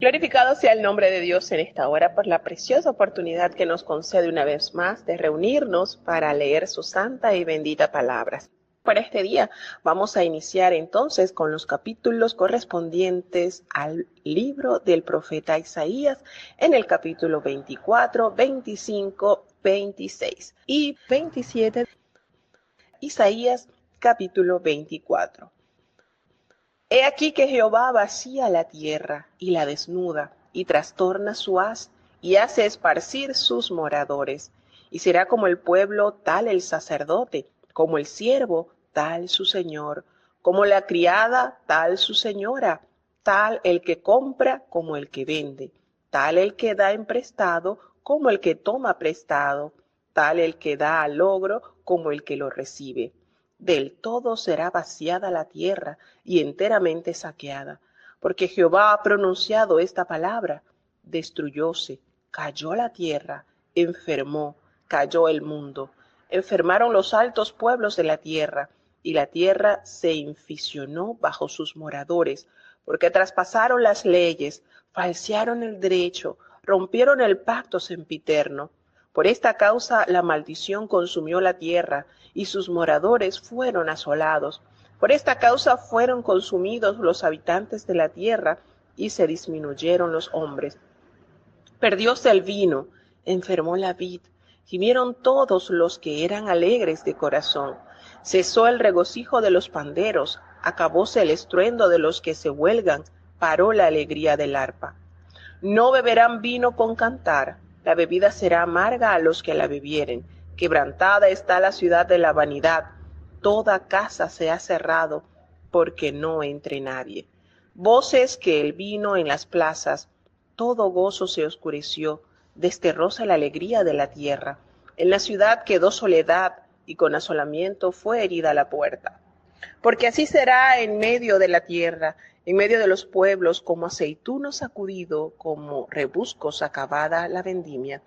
Glorificado sea el nombre de Dios en esta hora por la preciosa oportunidad que nos concede una vez más de reunirnos para leer su santa y bendita palabra. Para este día vamos a iniciar entonces con los capítulos correspondientes al libro del profeta Isaías en el capítulo 24, 25, 26 y 27. Isaías capítulo 24. He aquí que Jehová vacía la tierra y la desnuda, y trastorna su haz, y hace esparcir sus moradores. Y será como el pueblo, tal el sacerdote, como el siervo, tal su señor, como la criada, tal su señora, tal el que compra como el que vende, tal el que da en prestado como el que toma prestado, tal el que da al logro como el que lo recibe. Del todo será vaciada la tierra y enteramente saqueada, porque Jehová ha pronunciado esta palabra. Destruyóse, cayó la tierra, enfermó, cayó el mundo, enfermaron los altos pueblos de la tierra, y la tierra se inficionó bajo sus moradores, porque traspasaron las leyes, falsearon el derecho, rompieron el pacto sempiterno. Por esta causa la maldición consumió la tierra, y sus moradores fueron asolados. Por esta causa fueron consumidos los habitantes de la tierra, y se disminuyeron los hombres. Perdióse el vino, enfermó la vid, gimieron todos los que eran alegres de corazón. Cesó el regocijo de los panderos, acabóse el estruendo de los que se huelgan, paró la alegría del arpa. No beberán vino con cantar, la bebida será amarga a los que la bebieren. Quebrantada está la ciudad de la vanidad, toda casa se ha cerrado, porque no entre nadie. Voces que el vino en las plazas, todo gozo se oscureció, desterróse la alegría de la tierra. En la ciudad quedó soledad, y con asolamiento fue herida la puerta. Porque así será en medio de la tierra, en medio de los pueblos, como aceituno sacudido, como rebuscos acabada la vendimia.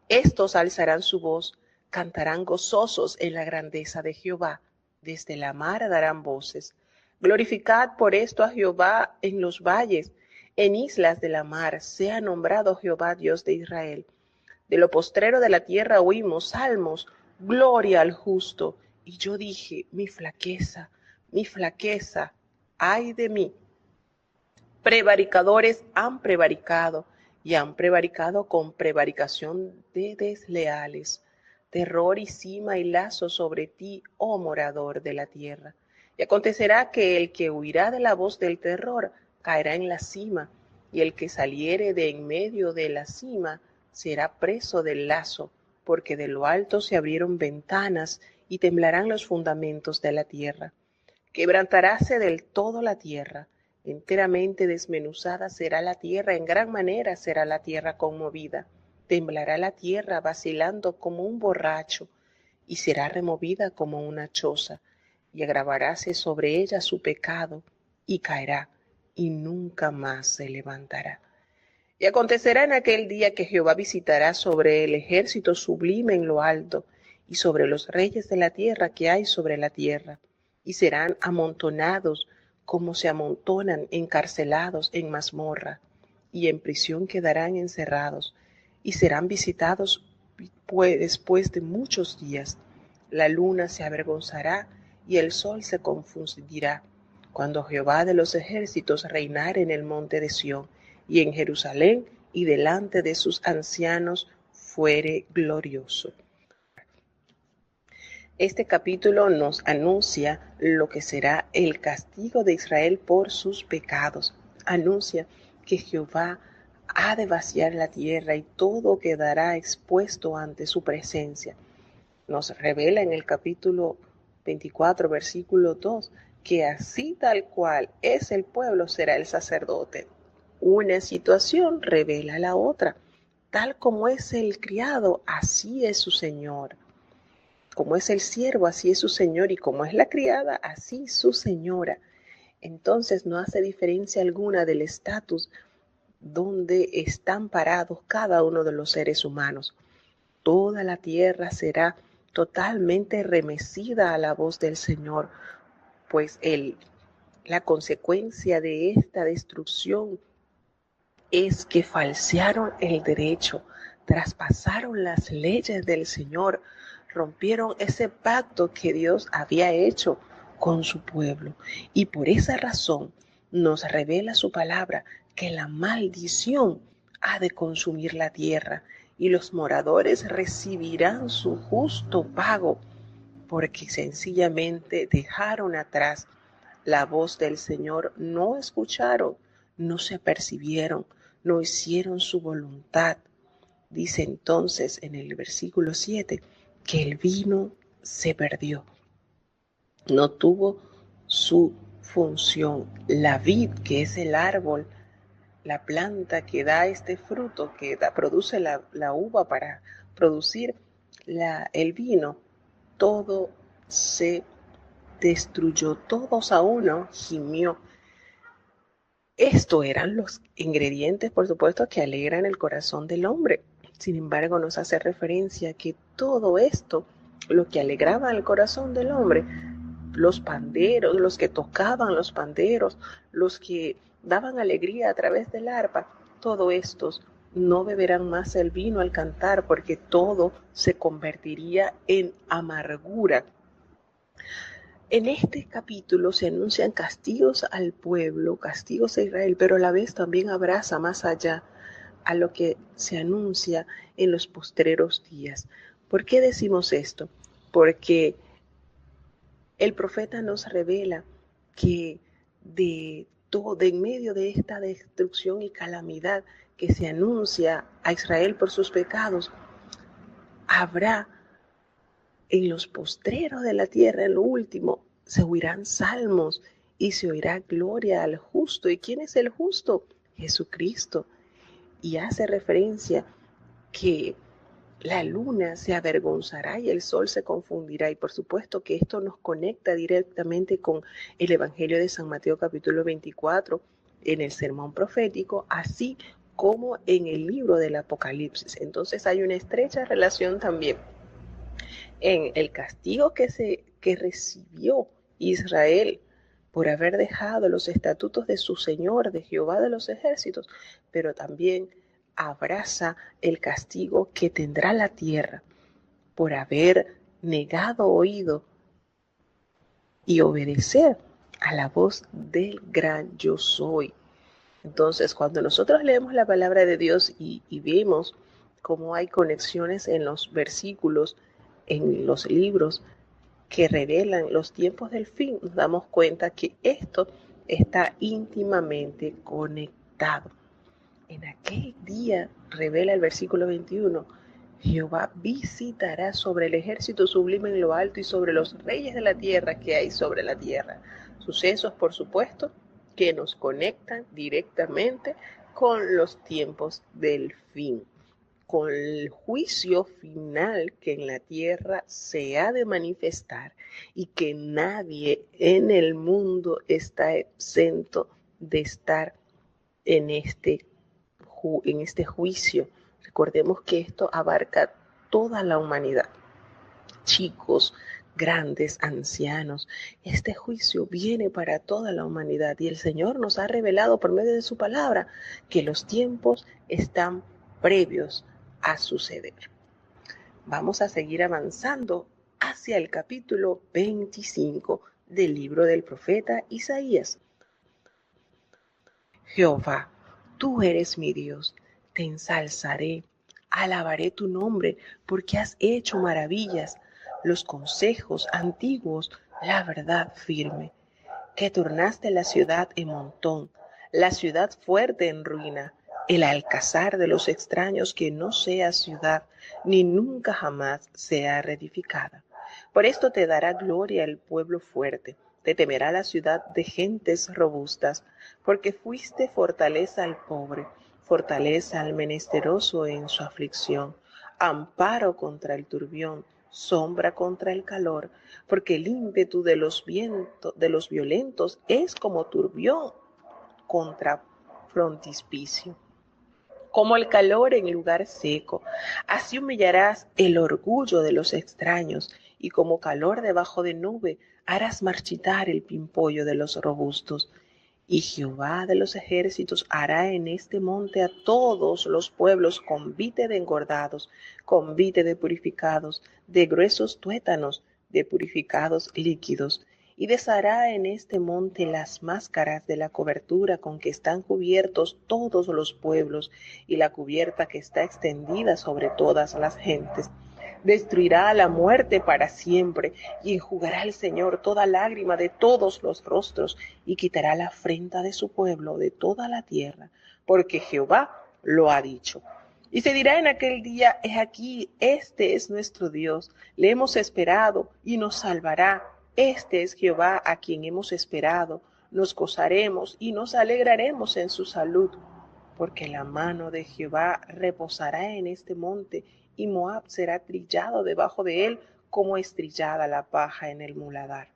Estos alzarán su voz, cantarán gozosos en la grandeza de Jehová. Desde la mar darán voces. Glorificad por esto a Jehová en los valles, en islas de la mar, sea nombrado Jehová Dios de Israel. De lo postrero de la tierra oímos salmos, gloria al justo. Y yo dije, mi flaqueza, ay de mí. Prevaricadores han prevaricado, y han prevaricado con prevaricación de desleales. Terror y cima y lazo sobre ti, oh morador de la tierra. Y acontecerá que el que huirá de la voz del terror caerá en la cima, y el que saliere de en medio de la cima será preso del lazo, porque de lo alto se abrieron ventanas y temblarán los fundamentos de la tierra. Quebrantaráse del todo la tierra, enteramente desmenuzada será la tierra, en gran manera será la tierra conmovida. Temblará la tierra vacilando como un borracho, y será removida como una choza, y agravaráse sobre ella su pecado, y caerá, y nunca más se levantará. Y acontecerá en aquel día que Jehová visitará sobre el ejército sublime en lo alto, y sobre los reyes de la tierra que hay sobre la tierra, y serán amontonados como se amontonan encarcelados en mazmorra, y en prisión quedarán encerrados, y serán visitados después de muchos días. La luna se avergonzará, y el sol se confundirá, cuando Jehová de los ejércitos reinare en el monte de Sión, y en Jerusalén, y delante de sus ancianos fuere glorioso. Este capítulo nos anuncia lo que será el castigo de Israel por sus pecados. Anuncia que Jehová ha de vaciar la tierra y todo quedará expuesto ante su presencia. Nos revela en el capítulo 24, versículo 2, que así tal cual es el pueblo será el sacerdote. Una situación revela la otra. Tal como es el criado, así es su señor. Como es el siervo, así es su señor, y como es la criada, así su señora. Entonces no hace diferencia alguna del estatus donde están parados cada uno de los seres humanos. Toda la tierra será totalmente remecida a la voz del Señor, pues la consecuencia de esta destrucción es que falsearon el derecho, traspasaron las leyes del Señor, rompieron ese pacto que Dios había hecho con su pueblo. Y por esa razón nos revela su palabra que la maldición ha de consumir la tierra y los moradores recibirán su justo pago, porque sencillamente dejaron atrás la voz del Señor, no escucharon, no se apercibieron, no hicieron su voluntad. Dice entonces en el versículo 7 que el vino se perdió, no tuvo su función. La vid, que es el árbol, la planta que da este fruto, produce la uva para producir el vino, todo se destruyó, todos a uno gimió. Esto eran los ingredientes, por supuesto, que alegran el corazón del hombre. Sin embargo, nos hace referencia que todo esto, lo que alegraba el corazón del hombre, los panderos, los que tocaban los panderos, los que daban alegría a través del arpa, todos estos no beberán más el vino al cantar, porque todo se convertiría en amargura. En este capítulo se anuncian castigos al pueblo, castigos a Israel, pero a la vez también abraza más allá a lo que se anuncia en los postreros días. ¿Por qué decimos esto? Porque el profeta nos revela que en medio de esta destrucción y calamidad que se anuncia a Israel por sus pecados, habrá en los postreros de la tierra, en lo último, se oirán salmos y se oirá gloria al justo. ¿Y quién es el justo? Jesucristo. Y hace referencia que la luna se avergonzará y el sol se confundirá. Y por supuesto que esto nos conecta directamente con el Evangelio de San Mateo capítulo 24, en el sermón profético, así como en el libro del Apocalipsis. Entonces hay una estrecha relación también en el castigo que recibió Israel por haber dejado los estatutos de su Señor, de Jehová de los ejércitos, pero también abraza el castigo que tendrá la tierra por haber negado oído y obedecer a la voz del gran yo soy. Entonces, cuando nosotros leemos la palabra de Dios y vemos cómo hay conexiones en los versículos, en los libros que revelan los tiempos del fin, nos damos cuenta que esto está íntimamente conectado. En aquel día, revela el versículo 21, Jehová visitará sobre el ejército sublime en lo alto y sobre los reyes de la tierra que hay sobre la tierra. Sucesos, por supuesto, que nos conectan directamente con los tiempos del fin, con el juicio final que en la tierra se ha de manifestar y que nadie en el mundo está exento de estar en este juicio. Recordemos que esto abarca toda la humanidad, chicos, grandes, ancianos. Este juicio viene para toda la humanidad y el Señor nos ha revelado por medio de su palabra que los tiempos están previos a suceder. Vamos a seguir avanzando hacia el capítulo 25 del libro del profeta Isaías. Jehová, tú eres mi Dios, te ensalzaré, alabaré tu nombre, porque has hecho maravillas, los consejos antiguos, la verdad firme, que tornaste la ciudad en montón, la ciudad fuerte en ruina, el alcázar de los extraños que no sea ciudad, ni nunca jamás sea reedificada. Por esto te dará gloria el pueblo fuerte, te temerá la ciudad de gentes robustas, porque fuiste fortaleza al pobre, fortaleza al menesteroso en su aflicción, amparo contra el turbión, sombra contra el calor, porque el ímpetu de los violentos es como turbión contra frontispicio, como el calor en lugar seco. Así humillarás el orgullo de los extraños, y como calor debajo de nube harás marchitar el pimpollo de los robustos. Y Jehová de los ejércitos hará en este monte a todos los pueblos convite de engordados, convite de purificados, de gruesos tuétanos, de purificados líquidos. Y deshará en este monte las máscaras de la cobertura con que están cubiertos todos los pueblos, y la cubierta que está extendida sobre todas las gentes. Destruirá a la muerte para siempre, y enjugará el Señor toda lágrima de todos los rostros, y quitará la afrenta de su pueblo de toda la tierra, porque Jehová lo ha dicho. Y se dirá en aquel día: he aquí, este es nuestro Dios, le hemos esperado y nos salvará. Este es Jehová a quien hemos esperado, nos gozaremos y nos alegraremos en su salud. Porque la mano de Jehová reposará en este monte, y Moab será trillado debajo de él, como es trillada la paja en el muladar.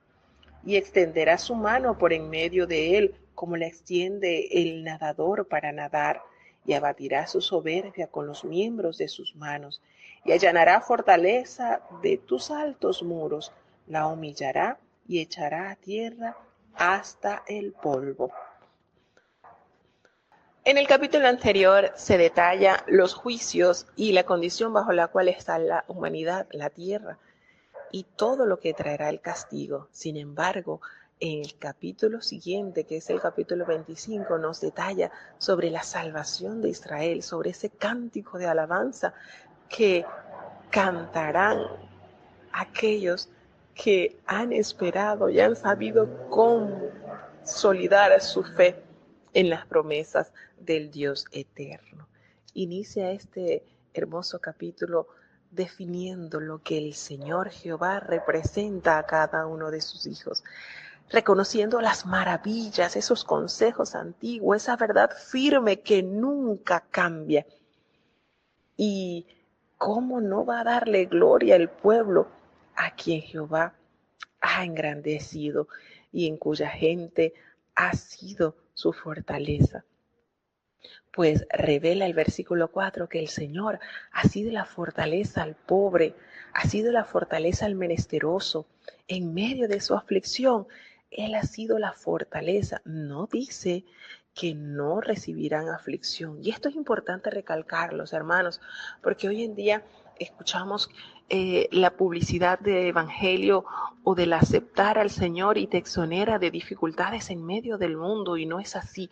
Y extenderá su mano por en medio de él, como la extiende el nadador para nadar, y abatirá su soberbia con los miembros de sus manos, y allanará fortaleza de tus altos muros, la humillará y echará a tierra hasta el polvo. En el capítulo anterior se detalla los juicios y la condición bajo la cual está la humanidad, la tierra, y todo lo que traerá el castigo. Sin embargo, en el capítulo siguiente, que es el capítulo 25, nos detalla sobre la salvación de Israel, sobre ese cántico de alabanza que cantarán aquellos que han esperado y han sabido consolidar su fe en las promesas del Dios eterno. Inicia este hermoso capítulo definiendo lo que el Señor Jehová representa a cada uno de sus hijos, reconociendo las maravillas, esos consejos antiguos, esa verdad firme que nunca cambia. Y cómo no va a darle gloria al pueblo a quien Jehová ha engrandecido y en cuya gente ha sido su fortaleza. Pues revela el versículo 4 que el Señor ha sido la fortaleza al pobre, ha sido la fortaleza al menesteroso. En medio de su aflicción, Él ha sido la fortaleza. No dice que no recibirán aflicción. Y esto es importante recalcarlo, hermanos, porque hoy en día escuchamos la publicidad de evangelio o del aceptar al Señor y te exonera de dificultades en medio del mundo, y no es así.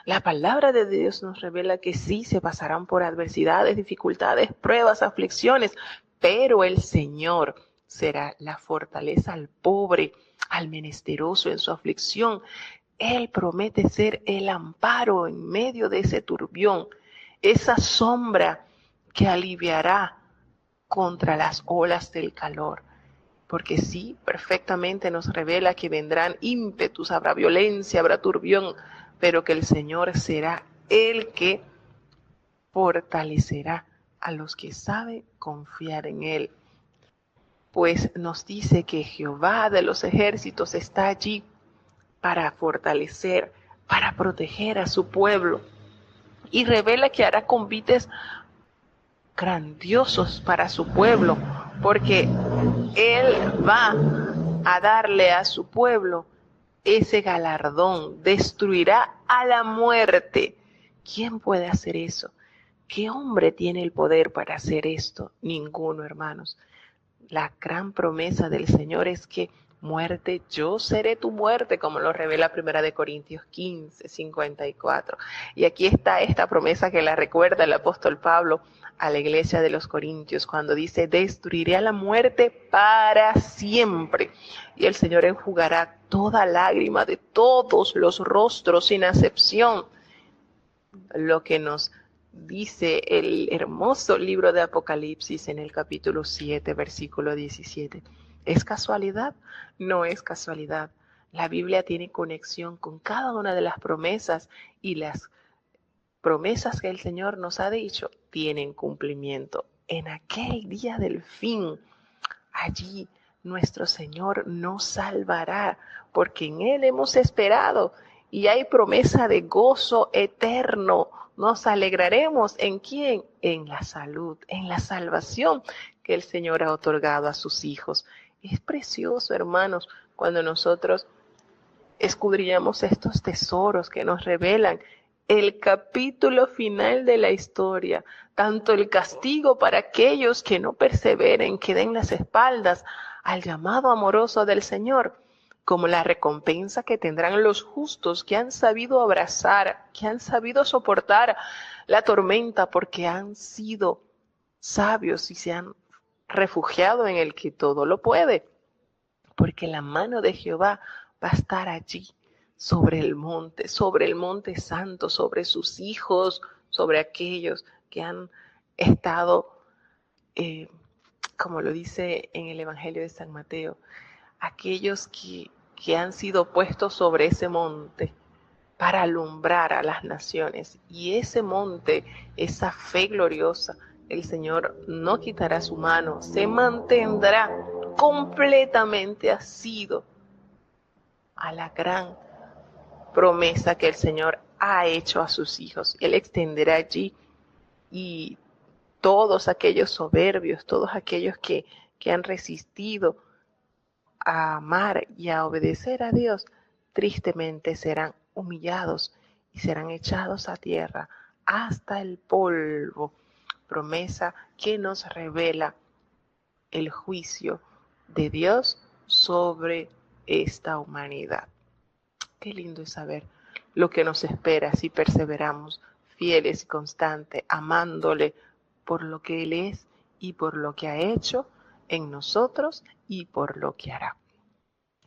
La palabra de Dios nos revela que sí se pasarán por adversidades, dificultades, pruebas, aflicciones, pero el Señor será la fortaleza al pobre, al menesteroso en su aflicción. Él promete ser el amparo en medio de ese turbión, esa sombra que aliviará contra las olas del calor. Porque sí, perfectamente nos revela que vendrán ímpetus, habrá violencia, habrá turbión, pero que el Señor será el que fortalecerá a los que saben confiar en Él. Pues nos dice que Jehová de los ejércitos está allí para fortalecer, para proteger a su pueblo. Y revela que hará convites grandiosos para su pueblo, porque Él va a darle a su pueblo ese galardón, destruirá a la muerte. ¿Quién puede hacer eso? ¿Qué hombre tiene el poder para hacer esto? Ninguno, hermanos. La gran promesa del Señor es que muerte, yo seré tu muerte, como lo revela 1 Corintios 15, 54. Y aquí está esta promesa que la recuerda el apóstol Pablo a la iglesia de los Corintios cuando dice: destruiré a la muerte para siempre. Y el Señor enjugará toda lágrima de todos los rostros sin acepción. Lo que nos dice el hermoso libro de Apocalipsis en el capítulo 7, versículo 17. ¿Es casualidad? No es casualidad. La Biblia tiene conexión con cada una de las promesas, y las promesas que el Señor nos ha dicho tienen cumplimiento. En aquel día del fin, allí nuestro Señor nos salvará, porque en Él hemos esperado y hay promesa de gozo eterno. Nos alegraremos ¿en quién? En la salud, en la salvación que el Señor ha otorgado a sus hijos. Es precioso, hermanos, cuando nosotros escudriñamos estos tesoros que nos revelan el capítulo final de la historia, tanto el castigo para aquellos que no perseveren, que den las espaldas al llamado amoroso del Señor, como la recompensa que tendrán los justos que han sabido abrazar, que han sabido soportar la tormenta porque han sido sabios y se han refugiado en el que todo lo puede, porque la mano de Jehová va a estar allí sobre el monte santo, sobre sus hijos, sobre aquellos que han estado, como lo dice en el Evangelio de San Mateo, aquellos que han sido puestos sobre ese monte para alumbrar a las naciones. Y ese monte, esa fe gloriosa, el Señor no quitará su mano, se mantendrá completamente asido a la gran promesa que el Señor ha hecho a sus hijos. Él extenderá allí y todos aquellos soberbios, todos aquellos que han resistido a amar y a obedecer a Dios, tristemente serán humillados y serán echados a tierra hasta el polvo. Promesa que nos revela el juicio de Dios sobre esta humanidad. Qué lindo es saber lo que nos espera si perseveramos fieles y constantes, amándole por lo que Él es y por lo que ha hecho en nosotros y por lo que hará.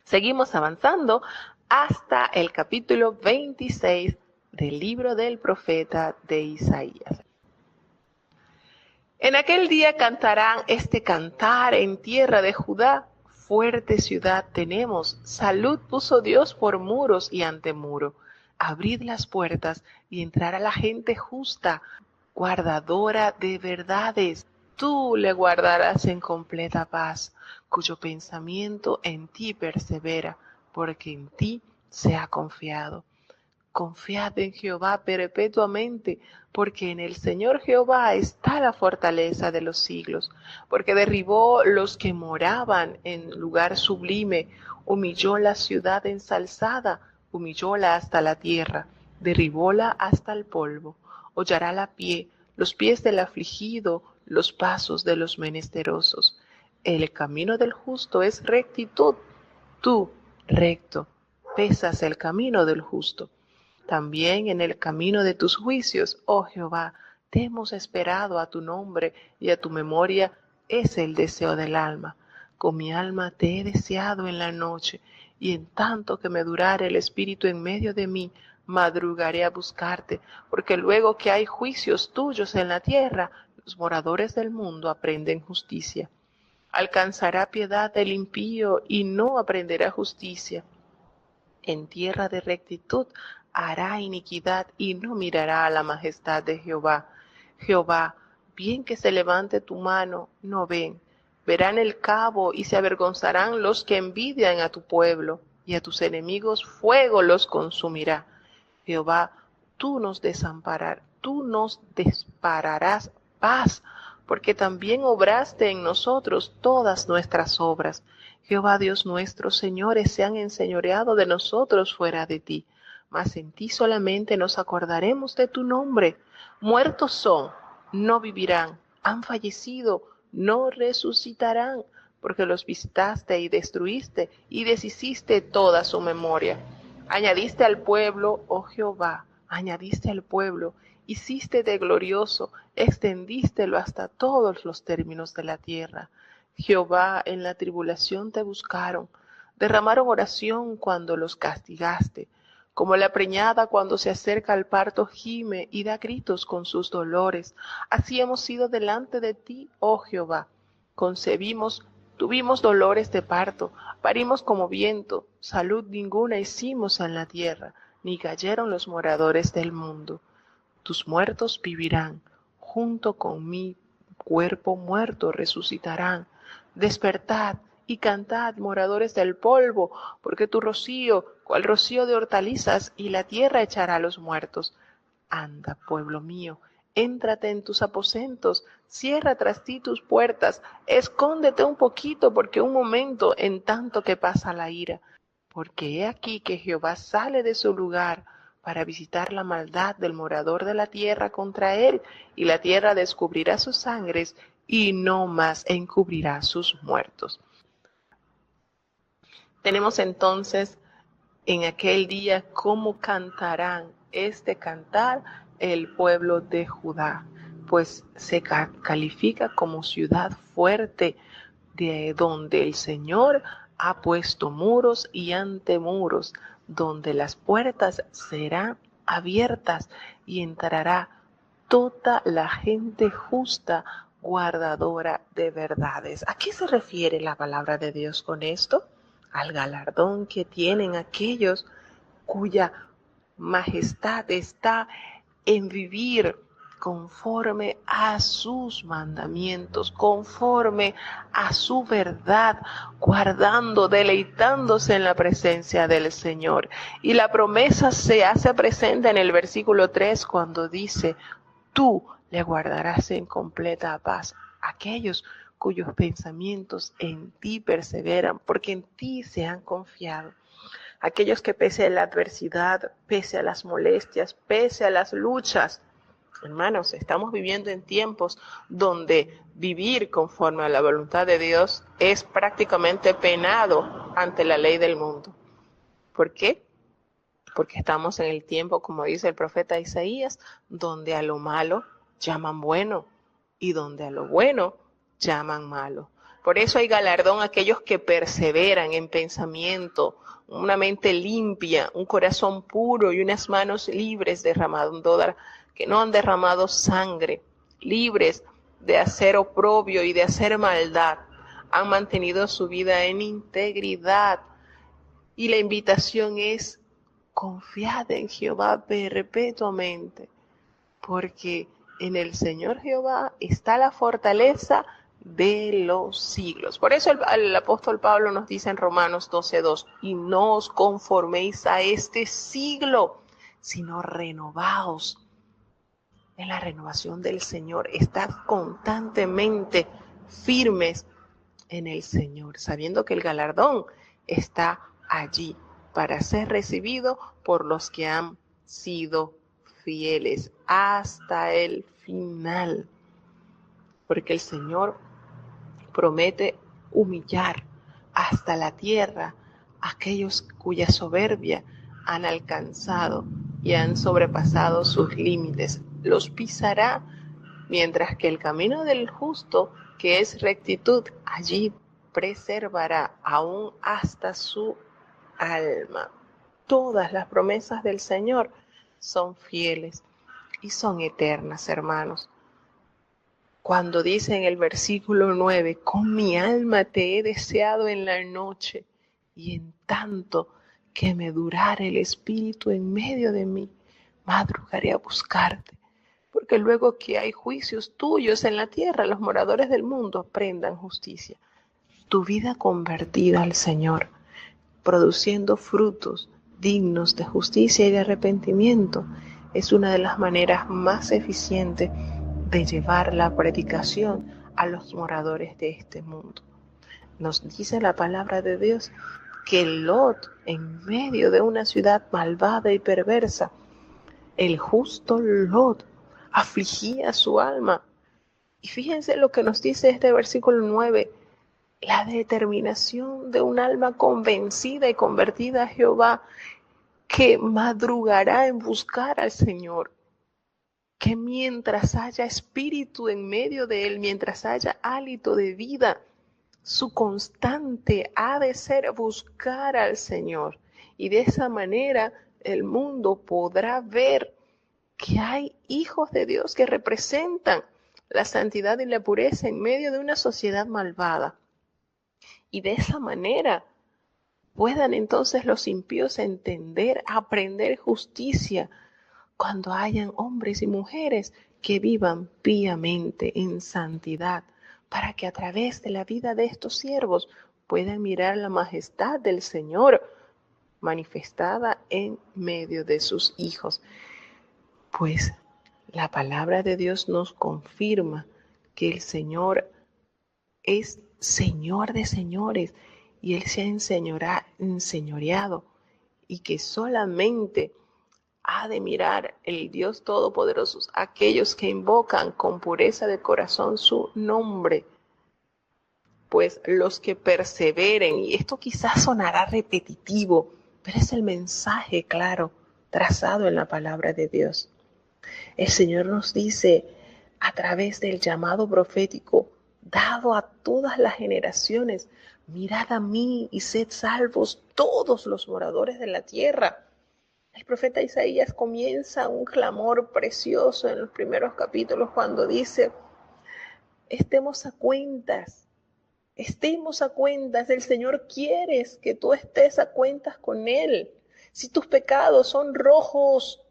Seguimos avanzando hasta el capítulo 26 del libro del profeta de Isaías. En aquel día cantarán este cantar en tierra de Judá. Fuerte ciudad tenemos, salud puso Dios por muros y antemuro. Abrid las puertas y entrará la gente justa, guardadora de verdades. Tú le guardarás en completa paz, cuyo pensamiento en ti persevera, porque en ti se ha confiado. Confiad en Jehová perpetuamente, porque en el Señor Jehová está la fortaleza de los siglos, porque derribó los que moraban en lugar sublime, humilló la ciudad ensalzada, humillóla hasta la tierra, derribóla hasta el polvo, hollará los pies del afligido, los pasos de los menesterosos. El camino del justo es rectitud, tú, recto, pesas el camino del justo. También en el camino de tus juicios, oh Jehová, te hemos esperado a tu nombre y a tu memoria es el deseo del alma. Con mi alma te he deseado en la noche, y en tanto que me durare el espíritu en medio de mí, madrugaré a buscarte, porque luego que hay juicios tuyos en la tierra, los moradores del mundo aprenden justicia. Alcanzará piedad el impío y no aprenderá justicia. En tierra de rectitud hará iniquidad y no mirará a la majestad de Jehová. Jehová, bien que se levante tu mano, no ven. Verán el cabo y se avergonzarán los que envidian a tu pueblo, y a tus enemigos fuego los consumirá. Jehová, tú nos dispararás paz, porque también obraste en nosotros todas nuestras obras. Jehová Dios nuestro, señores se han enseñoreado de nosotros fuera de ti, mas en ti solamente nos acordaremos de tu nombre. Muertos son, no vivirán, han fallecido, no resucitarán, porque los visitaste y destruiste y deshiciste toda su memoria. Añadiste al pueblo, oh Jehová, añadiste al pueblo, hiciste de glorioso, extendístelo hasta todos los términos de la tierra. Jehová, en la tribulación te buscaron, derramaron oración cuando los castigaste. Como la preñada cuando se acerca al parto gime y da gritos con sus dolores. Así hemos sido delante de ti, oh Jehová. Concebimos, tuvimos dolores de parto, parimos como viento, salud ninguna hicimos en la tierra, ni cayeron los moradores del mundo. Tus muertos vivirán, junto con mi cuerpo muerto resucitarán. Despertad y cantad, moradores del polvo, porque tu rocío, cual rocío de hortalizas, y la tierra echará a los muertos. Anda, pueblo mío, éntrate en tus aposentos, cierra tras ti tus puertas, escóndete un poquito, porque un momento, en tanto que pasa la ira. Porque he aquí que Jehová sale de su lugar para visitar la maldad del morador de la tierra contra él, y la tierra descubrirá sus sangres y no más encubrirá sus muertos. Tenemos entonces en aquel día cómo cantarán este cantar el pueblo de Judá, pues se califica como ciudad fuerte, de donde el Señor ha puesto muros y antemuros, donde las puertas serán abiertas y entrará toda la gente justa, guardadora de verdades. ¿A qué se refiere la palabra de Dios con esto? Al galardón que tienen aquellos cuya majestad está en vivir conforme a sus mandamientos, conforme a su verdad, guardando, deleitándose en la presencia del Señor. Y la promesa se hace presente en el versículo 3 cuando dice: tú le guardarás en completa paz a aquellos cuyos pensamientos en ti perseveran, porque en ti se han confiado. Aquellos que pese a la adversidad, pese a las molestias, pese a las luchas, hermanos, estamos viviendo en tiempos donde vivir conforme a la voluntad de Dios es prácticamente penado ante la ley del mundo. ¿Por qué? Porque estamos en el tiempo, como dice el profeta Isaías, donde a lo malo llaman bueno y donde a lo bueno llaman malo. Por eso hay galardón a aquellos que perseveran en pensamiento, una mente limpia, un corazón puro y unas manos libres que no han derramado sangre, libres de hacer oprobio y de hacer maldad. Han mantenido su vida en integridad. Y la invitación es: confiad en Jehová perpetuamente, porque en el Señor Jehová está la fortaleza de los siglos. Por eso el apóstol Pablo nos dice en Romanos 12:2: y no os conforméis a este siglo, sino renovaos en la renovación del Señor. Estad constantemente firmes en el Señor, sabiendo que el galardón está allí para ser recibido por los que han sido fieles hasta el final. Porque el Señor promete humillar hasta la tierra a aquellos cuya soberbia han alcanzado y han sobrepasado sus límites. Los pisará, mientras que el camino del justo, que es rectitud, allí preservará aún hasta su alma. Todas las promesas del Señor son fieles y son eternas, hermanos. Cuando dice en el versículo 9: con mi alma te he deseado en la noche, y en tanto que me durare el espíritu en medio de mí, madrugaré a buscarte. Porque luego que hay juicios tuyos en la tierra, los moradores del mundo aprendan justicia. Tu vida convertida al Señor, produciendo frutos dignos de justicia y de arrepentimiento, es una de las maneras más eficientes de llevar la predicación a los moradores de este mundo. Nos dice la palabra de Dios que Lot, en medio de una ciudad malvada y perversa, el justo Lot afligía su alma. Y fíjense lo que nos dice este versículo 9, la determinación de un alma convencida y convertida a Jehová, que madrugará en buscar al Señor, que mientras haya espíritu en medio de él, mientras haya hálito de vida, su constante ha de ser buscar al Señor. Y de esa manera el mundo podrá ver que hay hijos de Dios que representan la santidad y la pureza en medio de una sociedad malvada. Y de esa manera puedan entonces los impíos entender, aprender justicia, cuando hayan hombres y mujeres que vivan piamente en santidad, para que a través de la vida de estos siervos puedan mirar la majestad del Señor manifestada en medio de sus hijos. Pues la palabra de Dios nos confirma que el Señor es Señor de señores y Él se ha enseñoreado y que solamente ha de mirar el Dios Todopoderoso aquellos que invocan con pureza de corazón su nombre. Pues los que perseveren, y esto quizás sonará repetitivo, pero es el mensaje claro trazado en la palabra de Dios. El Señor nos dice a través del llamado profético dado a todas las generaciones: mirad a mí y sed salvos todos los moradores de la tierra. El profeta Isaías comienza un clamor precioso en los primeros capítulos cuando dice: estemos a cuentas, el Señor quiere que tú estés a cuentas con Él. Si tus pecados son rojos,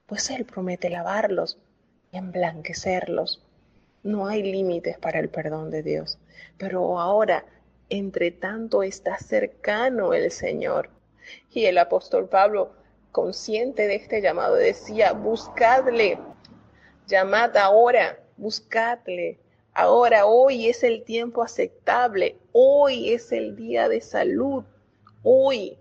pues Él promete lavarlos y emblanquecerlos. No hay límites para el perdón de Dios. Pero ahora, entre tanto, está cercano el Señor. Y el apóstol Pablo, consciente de este llamado, decía: buscadle, llamad ahora, buscadle. Ahora, hoy es el tiempo aceptable, hoy es el día de salud, hoy.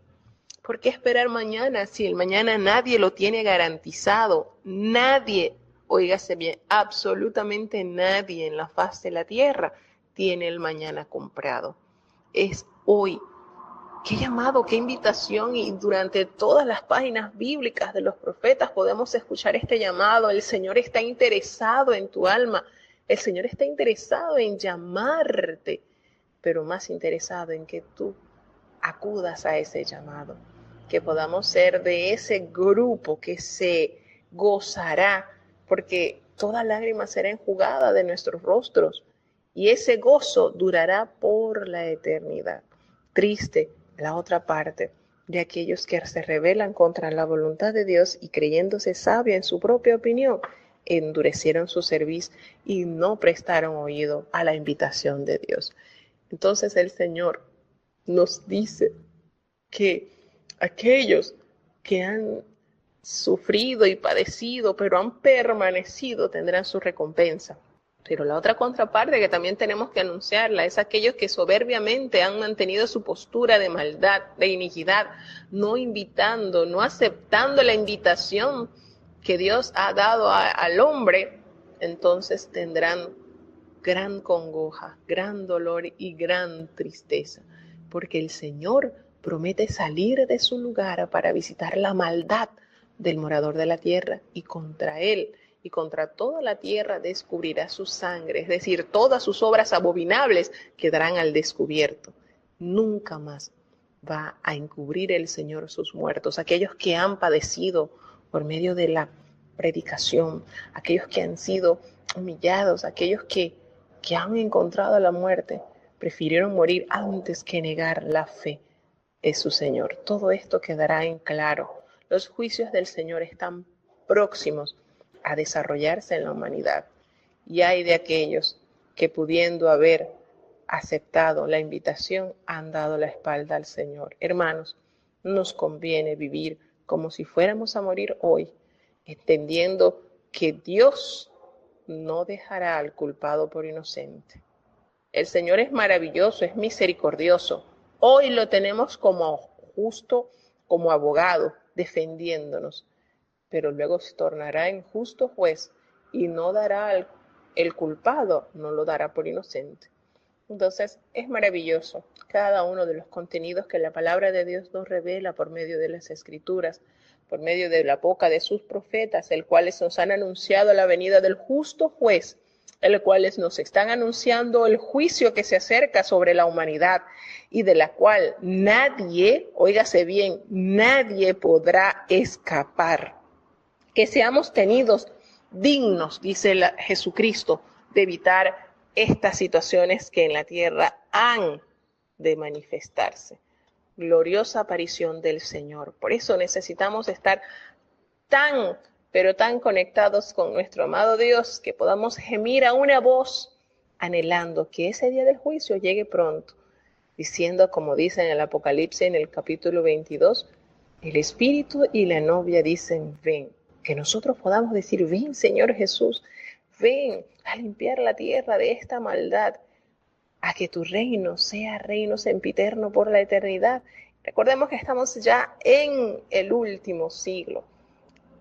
¿Por qué esperar mañana si el mañana nadie lo tiene garantizado? Nadie, óigase bien, absolutamente nadie en la faz de la tierra tiene el mañana comprado. Es hoy. Qué llamado, qué invitación, y durante todas las páginas bíblicas de los profetas podemos escuchar este llamado. El Señor está interesado en tu alma, el Señor está interesado en llamarte, pero más interesado en que tú acudas a ese llamado, que podamos ser de ese grupo que se gozará, porque toda lágrima será enjugada de nuestros rostros, y ese gozo durará por la eternidad. Triste la otra parte de aquellos que se rebelan contra la voluntad de Dios y, creyéndose sabio en su propia opinión, endurecieron su cerviz y no prestaron oído a la invitación de Dios. Entonces el Señor nos dice que aquellos que han sufrido y padecido, pero han permanecido, tendrán su recompensa. Pero la otra contraparte que también tenemos que anunciarla es aquellos que soberbiamente han mantenido su postura de maldad, de iniquidad, no invitando, no aceptando la invitación que Dios ha dado al hombre. Entonces tendrán gran congoja, gran dolor y gran tristeza, porque el Señor promete salir de su lugar para visitar la maldad del morador de la tierra, y contra él y contra toda la tierra descubrirá su sangre, es decir, todas sus obras abominables quedarán al descubierto. Nunca más va a encubrir el Señor sus muertos, aquellos que han padecido por medio de la predicación, aquellos que han sido humillados, aquellos que han encontrado la muerte, prefirieron morir antes que negar la fe en su Señor. Todo esto quedará en claro. Los juicios del Señor están próximos a desarrollarse en la humanidad. Y hay de aquellos que, pudiendo haber aceptado la invitación, han dado la espalda al Señor. Hermanos, nos conviene vivir como si fuéramos a morir hoy, entendiendo que Dios no dejará al culpado por inocente. El Señor es maravilloso, es misericordioso. Hoy lo tenemos como justo, como abogado, defendiéndonos, pero luego se tornará en justo juez y no dará el culpado, no lo dará por inocente. Entonces es maravilloso cada uno de los contenidos que la palabra de Dios nos revela por medio de las Escrituras, por medio de la boca de sus profetas, el cuales nos han anunciado la venida del justo juez, el cuales nos están anunciando el juicio que se acerca sobre la humanidad y de la cual nadie, óigase bien, nadie podrá escapar. Que seamos tenidos dignos, dice Jesucristo, de evitar estas situaciones que en la tierra han de manifestarse. Gloriosa aparición del Señor. Por eso necesitamos estar tan, pero tan conectados con nuestro amado Dios, que podamos gemir a una voz, anhelando que ese día del juicio llegue pronto, diciendo, como dice en el Apocalipsis en el capítulo 22, el Espíritu y la novia dicen, ven. Que nosotros podamos decir, ven, Señor Jesús, ven a limpiar la tierra de esta maldad. a que tu reino sea reino sempiterno por la eternidad. Recordemos que estamos ya en el último siglo.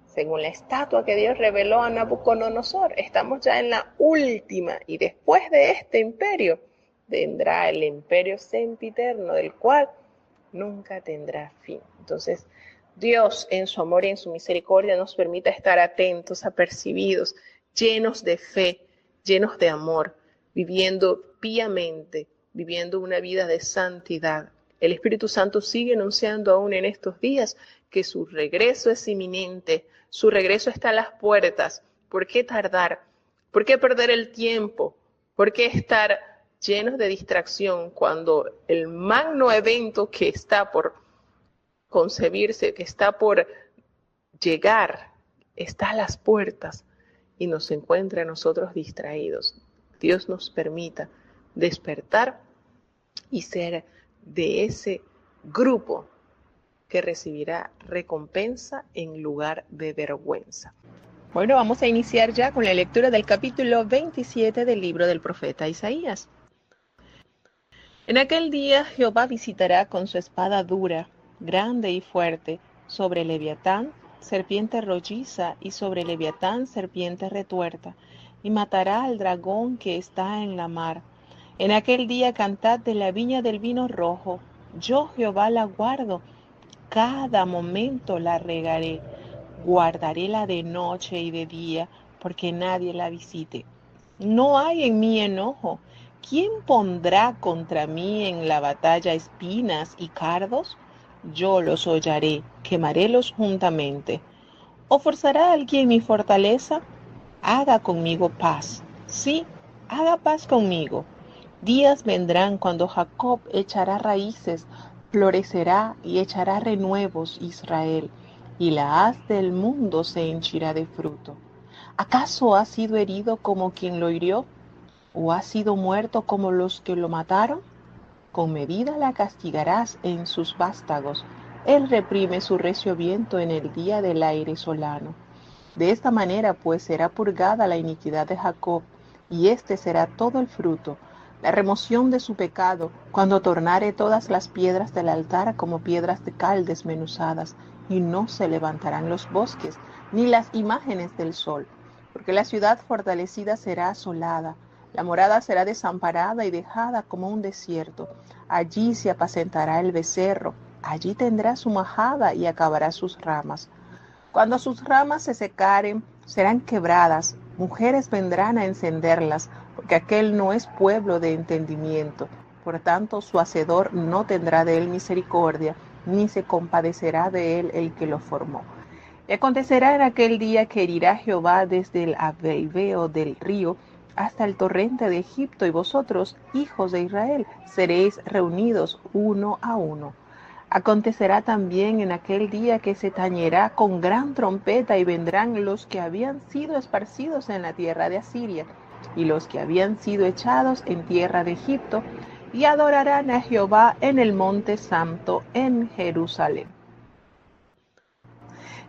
Según la estatua que Dios reveló a Nabucodonosor, estamos ya en la última, y después de este imperio vendrá el imperio sempiterno, del cual nunca tendrá fin. Entonces, Dios en su amor y en su misericordia nos permita estar atentos, apercibidos, llenos de fe, llenos de amor, viviendo piamente, viviendo una vida de santidad. El Espíritu Santo sigue anunciando aún en estos días que su regreso es inminente, su regreso está a las puertas. ¿Por qué tardar? ¿Por qué perder el tiempo? ¿Por qué estar llenos de distracción cuando el magno evento que está por concebirse, que está por llegar, está a las puertas y nos encuentra a nosotros distraídos? Dios nos permita despertar y ser de ese grupo que recibirá recompensa en lugar de vergüenza. Bueno, vamos a iniciar ya con la lectura del capítulo 27 del libro del profeta Isaías. En aquel día Jehová visitará con su espada dura, grande y fuerte, sobre Leviatán, serpiente rolliza, y sobre Leviatán, serpiente retuerta, y matará al dragón que está en la mar. En aquel día cantad de la viña del vino rojo, yo Jehová la guardo, cada momento la regaré, guardaréla de noche y de día, porque nadie la visite. No hay en mí enojo. ¿Quién pondrá contra mí en la batalla espinas y cardos? Yo los hollaré, quemarélos juntamente. ¿O forzará alguien mi fortaleza? Haga conmigo paz. Sí, haga paz conmigo. Días vendrán cuando Jacob echará raíces, florecerá y echará renuevos Israel, y la haz del mundo se henchirá de fruto. ¿Acaso ha sido herido como quien lo hirió? ¿O ha sido muerto como los que lo mataron? Con medida la castigarás en sus vástagos. Él reprime su recio viento en el día del aire solano. De esta manera pues será purgada la iniquidad de Jacob, y este será todo el fruto, la remoción de su pecado, cuando tornare todas las piedras del altar como piedras de cal desmenuzadas, y no se levantarán los bosques, ni las imágenes del sol, porque la ciudad fortalecida será asolada, la morada será desamparada y dejada como un desierto. Allí se apacentará el becerro, allí tendrá su majada y acabará sus ramas. Cuando sus ramas se secaren, serán quebradas, mujeres vendrán a encenderlas, porque aquel no es pueblo de entendimiento. Por tanto, su hacedor no tendrá de él misericordia, ni se compadecerá de él el que lo formó. Y acontecerá en aquel día que herirá Jehová desde el abeibeo del río hasta el torrente de Egipto, y vosotros, hijos de Israel, seréis reunidos uno a uno. Acontecerá también en aquel día que se tañerá con gran trompeta, y vendrán los que habían sido esparcidos en la tierra de Asiria, y los que habían sido echados en tierra de Egipto, y adorarán a Jehová en el monte santo en Jerusalén.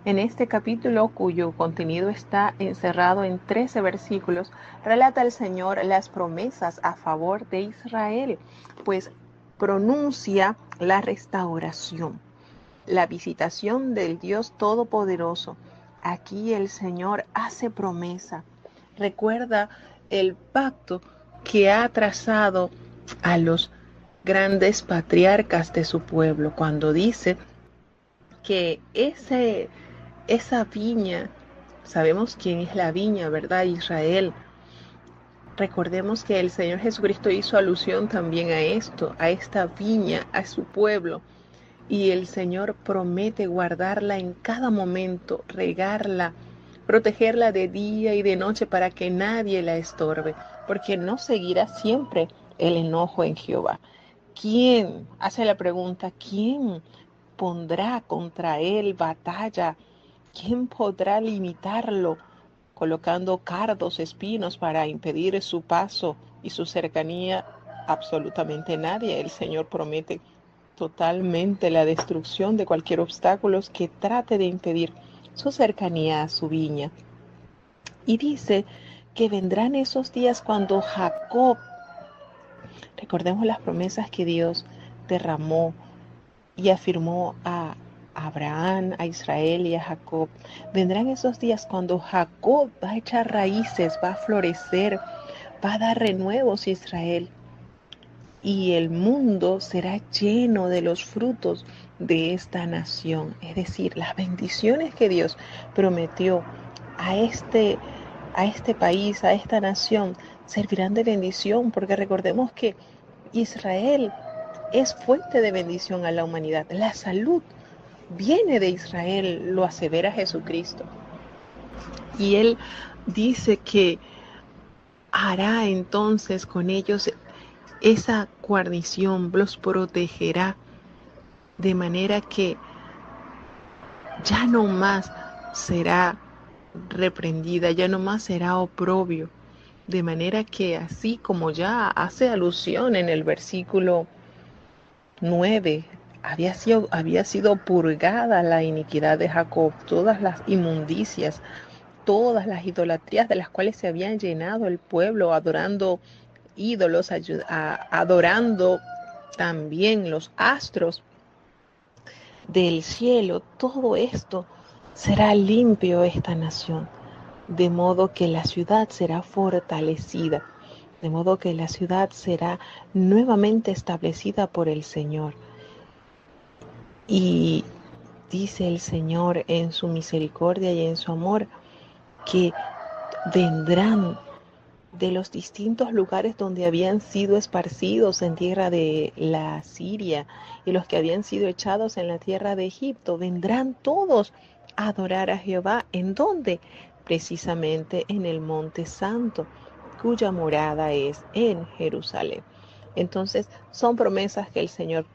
En este capítulo, cuyo contenido está encerrado en 13 versículos, relata el Señor las promesas a favor de Israel, pues pronuncia la restauración, la visitación del Dios Todopoderoso. Aquí el Señor hace promesa, recuerda el pacto que ha trazado a los grandes patriarcas de su pueblo, cuando dice que esa viña, sabemos quién es la viña, ¿verdad? Israel. Recordemos que el Señor Jesucristo hizo alusión también a esto, a esta viña, a su pueblo. Y el Señor promete guardarla en cada momento, regarla, protegerla de día y de noche para que nadie la estorbe, porque no seguirá siempre el enojo en Jehová. ¿Quién? Hace la pregunta, ¿quién pondrá contra él batalla? ¿Quién podrá limitarlo colocando cardos, espinos para impedir su paso y su cercanía? Absolutamente nadie. El Señor promete totalmente la destrucción de cualquier obstáculo que trate de impedir su cercanía a su viña. Y dice que vendrán esos días cuando Jacob Recordemos las promesas que Dios derramó y afirmó a Abraham, a Israel y a Jacob. Vendrán esos días cuando Jacob va a echar raíces, va a florecer, va a dar renuevos a Israel. Y el mundo será lleno de los frutos de esta nación. Es decir, las bendiciones que Dios prometió a este país, a esta nación, servirán de bendición, porque recordemos que Israel es fuente de bendición a la humanidad. La salud viene de Israel, lo asevera Jesucristo. Y Él dice que hará entonces con ellos esa guarnición, los protegerá, de manera que ya no más será reprendida, ya no más será oprobio. De manera que así como ya hace alusión en el versículo 9, había sido purgada la iniquidad de Jacob, todas las inmundicias, todas las idolatrías de las cuales se habían llenado el pueblo, adorando ídolos, adorando también los astros del cielo. Todo esto será limpio esta nación, de modo que la ciudad será fortalecida, de modo que la ciudad será nuevamente establecida por el Señor. Y dice el Señor en su misericordia y en su amor que vendrán de los distintos lugares donde habían sido esparcidos en tierra de la Siria y los que habían sido echados en la tierra de Egipto, vendrán todos a adorar a Jehová. ¿En dónde? Precisamente en el Monte Santo, cuya morada es en Jerusalén. Entonces, son promesas que el Señor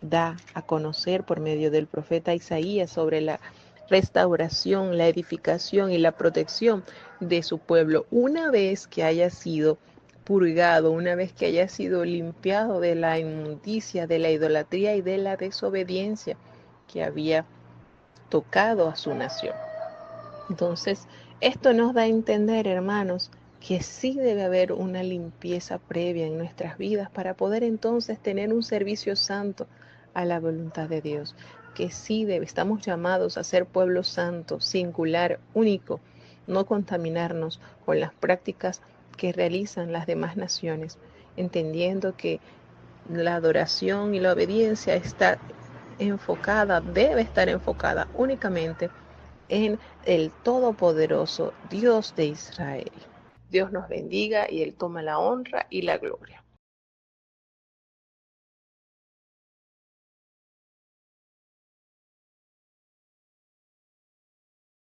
da a conocer por medio del profeta Isaías sobre la restauración, la edificación y la protección de su pueblo, una vez que haya sido purgado, una vez que haya sido limpiado de la inmundicia, de la idolatría y de la desobediencia que había tocado a su nación. Entonces, esto nos da a entender, hermanos, que sí debe haber una limpieza previa en nuestras vidas para poder entonces tener un servicio santo a la voluntad de Dios, que sí estamos llamados a ser pueblo santo, singular, único, no contaminarnos con las prácticas que realizan las demás naciones, entendiendo que la adoración y la obediencia debe estar enfocada únicamente en el Todopoderoso Dios de Israel. Dios nos bendiga y Él toma la honra y la gloria.